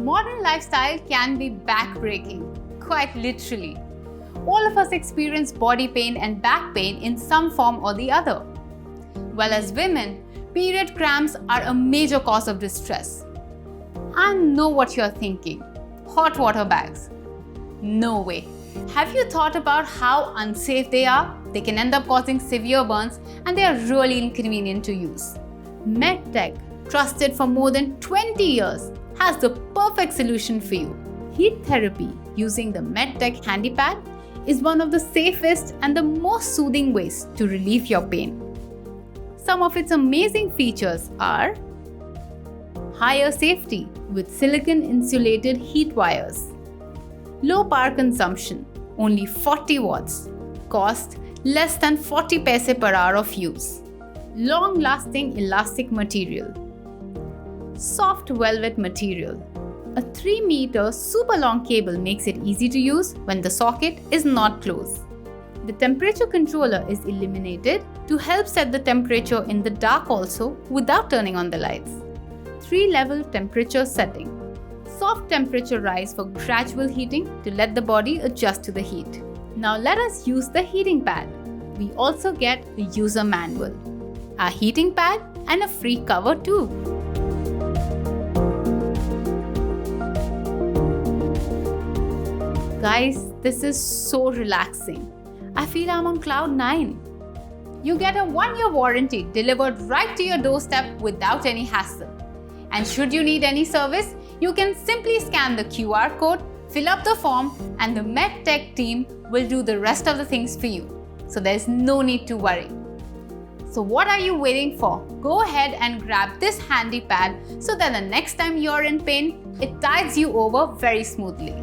Modern lifestyle can be backbreaking, quite literally. All of us experience body pain and back pain in some form or the other. Well, as women, period cramps are a major cause of distress. I know what you're thinking. Hot water bags. No way. Have you thought about how unsafe they are? They can end up causing severe burns and they are really inconvenient to use. Medtech, trusted for more than 20 years, has the perfect solution for you. Heat therapy using the Medech Handypad is one of the safest and the most soothing ways to relieve your pain. Some of its amazing features are higher safety with silicone insulated heat wires, low power consumption, only 40 watts, cost less than 40 paise per hour of use, long-lasting elastic material, soft velvet material. A 3-meter super long cable makes it easy to use when the socket is not closed. The temperature controller is illuminated to help set the temperature in the dark also without turning on the lights. 3-level temperature setting. Soft temperature rise for gradual heating to let the body adjust to the heat. Now let us use the heating pad. We also get a user manual, a heating pad and a free cover too. Guys, this is so relaxing. I feel I'm on cloud 9. You get a 1-year warranty delivered right to your doorstep without any hassle. And should you need any service, you can simply scan the QR code, fill up the form, and the Medtech team will do the rest of the things for you. So there's no need to worry. So what are you waiting for? Go ahead and grab this handy pad so that the next time you're in pain, it tides you over very smoothly.